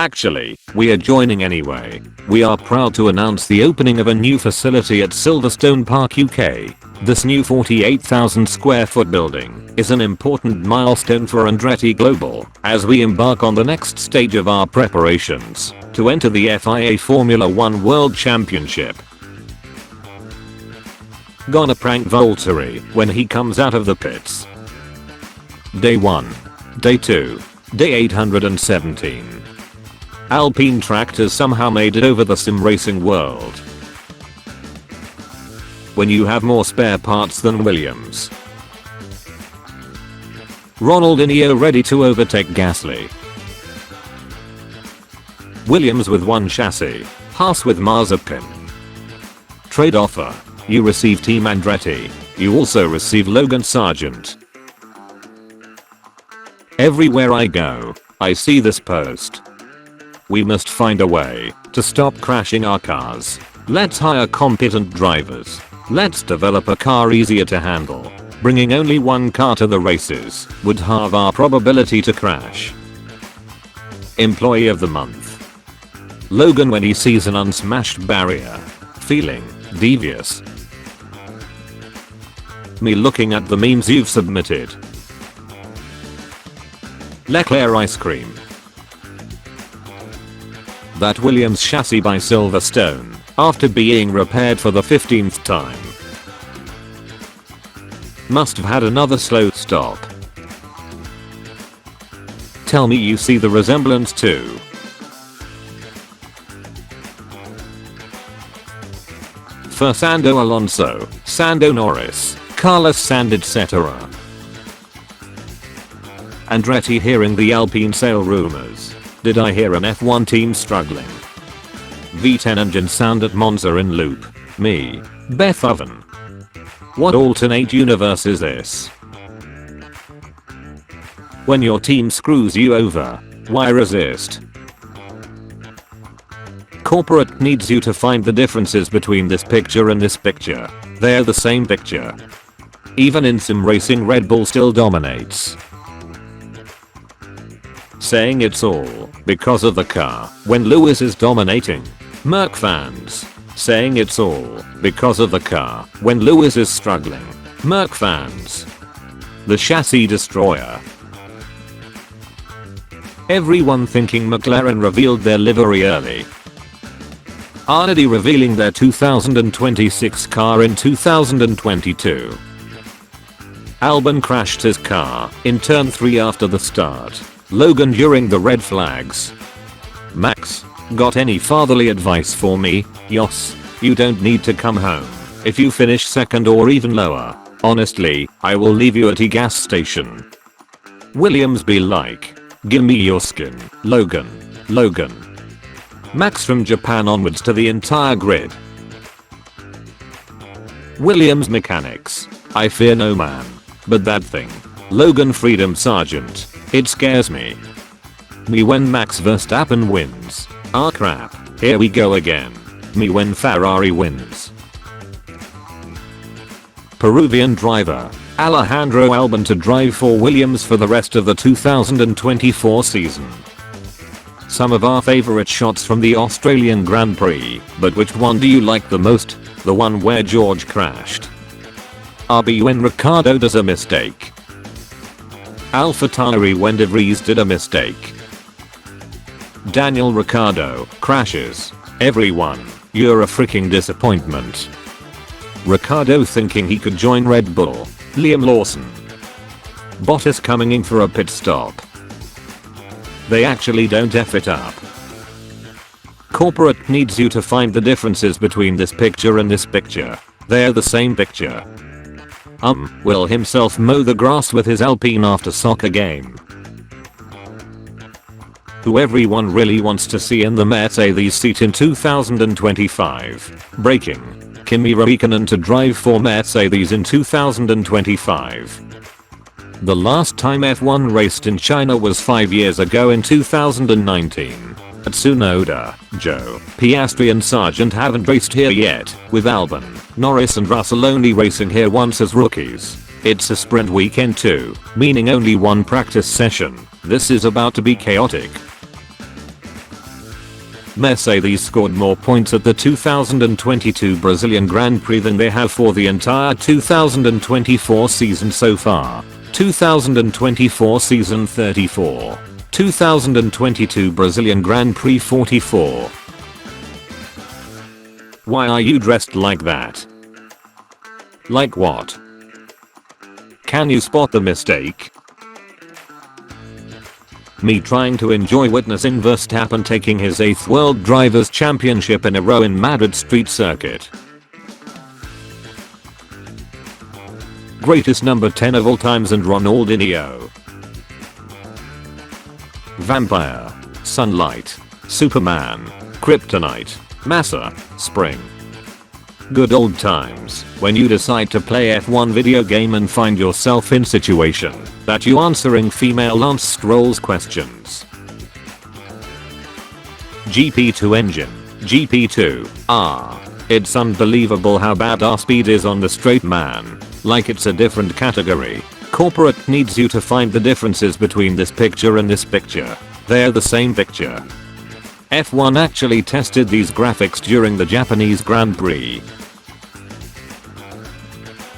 Actually, we are joining anyway. We are proud to announce the opening of a new facility at Silverstone Park, UK. This new 48,000 square foot building is an important milestone for Andretti Global as we embark on the next stage of our preparations to enter the FIA Formula 1 World Championship. Gonna prank Valtteri when he comes out of the pits. Day 1. Day 2. Day 817. Alpine tractors somehow made it over the sim racing world. When you have more spare parts than Williams. Ronaldinho ready to overtake Gasly. Williams with one chassis, Haas with Mazepin. Trade offer. You receive Team Andretti. You also receive Logan Sargent. Everywhere I go, I see this post. We must find a way to stop crashing our cars. Let's hire competent drivers. Let's develop a car easier to handle. Bringing only one car to the races would halve our probability to crash. Employee of the month. Logan when he sees an unsmashed barrier. Feeling devious. Me looking at the memes you've submitted. Leclerc ice cream. That Williams chassis by Silverstone after being repaired for the 15th time. Must have had another slow stop. Tell me you see the resemblance too. Fernando Alonso, Sando Norris, Carlos Sainz etc. Andretti hearing the Alpine sale rumors. Did I hear an F1 team struggling? V10 engine sound at Monza in loop. Me. Beth Oven. What alternate universe is this? When your team screws you over, why resist? Corporate needs you to find the differences between this picture and this picture. They're the same picture. Even in sim racing Red Bull still dominates. Saying it's all because of the car when Lewis is dominating. Merc fans. Saying it's all because of the car when Lewis is struggling. Merc fans. The chassis destroyer. Everyone thinking McLaren revealed their livery early. Andretti revealing their 2026 car in 2022. Albon crashed his car in turn 3 after the start. Logan during the red flags. Max, got any fatherly advice for me? Yos, you don't need to come home if you finish second or even lower. Honestly, I will leave you at a gas station. Williams be like, give me your skin, Logan. Logan. Max from Japan onwards to the entire grid. Williams mechanics. I fear no man. But that thing. Logan Freedom Sergeant. It scares me. Me when Max Verstappen wins. Ah crap. Here we go again. Me when Ferrari wins. Peruvian driver. Alejandro Albon to drive for Williams for the rest of the 2024 season. Some of our favorite shots from the Australian Grand Prix, but which one do you like the most? The one where George crashed? RB when Ricciardo does a mistake. AlphaTauri when De Vries did a mistake. Daniel Ricciardo crashes. Everyone, you're a freaking disappointment. Ricciardo thinking he could join Red Bull. Liam Lawson. Bottas coming in for a pit stop. They actually don't F it up. Corporate needs you to find the differences between this picture and this picture. They're the same picture. Will himself mow the grass with his Alpine after soccer game. Who everyone really wants to see in the Mercedes seat in 2025. Breaking. Kimi Räikkönen to drive for Mercedes in 2025. The last time F1 raced in China was 5 years ago in 2019. Tsunoda, Joe, Piastri and Sargent haven't raced here yet, with Albon, Norris and Russell only racing here once as rookies. It's a sprint weekend too, meaning only one practice session. This is about to be chaotic. Mercedes scored more points at the 2022 Brazilian Grand Prix than they have for the entire 2024 season so far. 2024 season 34. 2022 Brazilian Grand Prix 44. Why are you dressed like that? Like what? Can you spot the mistake? Me trying to enjoy witnessing Verstappen taking his 8th World Drivers' Championship in a row in Madrid Street Circuit. Greatest number 10 of all times and Ronaldinho. Vampire. Sunlight. Superman. Kryptonite. Massa. Spring. Good old times when you decide to play F1 video game and find yourself in situation that you answering female Lance Stroll's questions. GP2 engine. GP2. It's unbelievable how bad our speed is on the straight, man. Like it's a different category. Corporate needs you to find the differences between this picture and this picture. They're the same picture. F1 actually tested these graphics during the Japanese Grand Prix.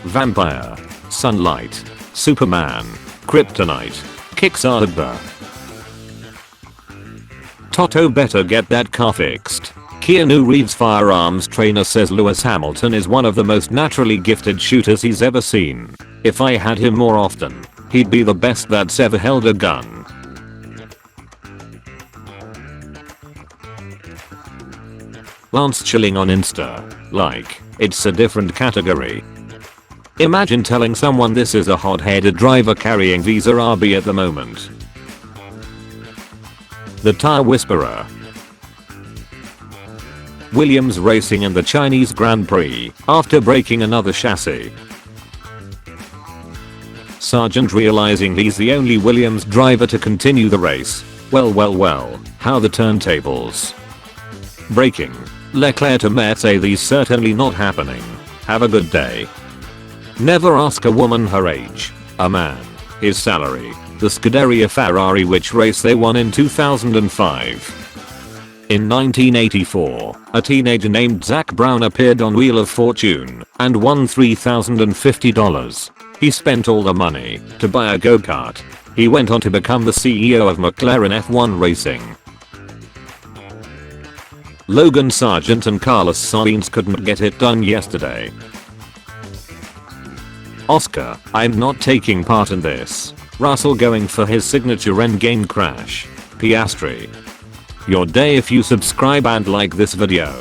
Vampire. Sunlight. Superman. Kryptonite. Kickstarter. Toto better get that car fixed. Keanu Reeves' firearms trainer says Lewis Hamilton is one of the most naturally gifted shooters he's ever seen. If I had him more often, he'd be the best that's ever held a gun. Lance chilling on Insta. Like, it's a different category. Imagine telling someone this is a hot-headed driver carrying Visa RB at the moment. The Tire Whisperer. Williams racing in the Chinese Grand Prix after breaking another chassis. Sargent realizing he's the only Williams driver to continue the race. Well, how the turntables. Breaking. Leclerc to Mercedes certainly not happening. Have a good day. Never ask a woman her age, a man, his salary, the Scuderia Ferrari which race they won in 2005. In 1984, a teenager named Zach Brown appeared on Wheel of Fortune and won $3,050. He spent all the money to buy a go-kart. He went on to become the CEO of McLaren F1 Racing. Logan Sargent and Carlos Sainz couldn't get it done yesterday. Oscar, I'm not taking part in this. Russell going for his signature endgame crash. Piastri. Your day if you subscribe and like this video.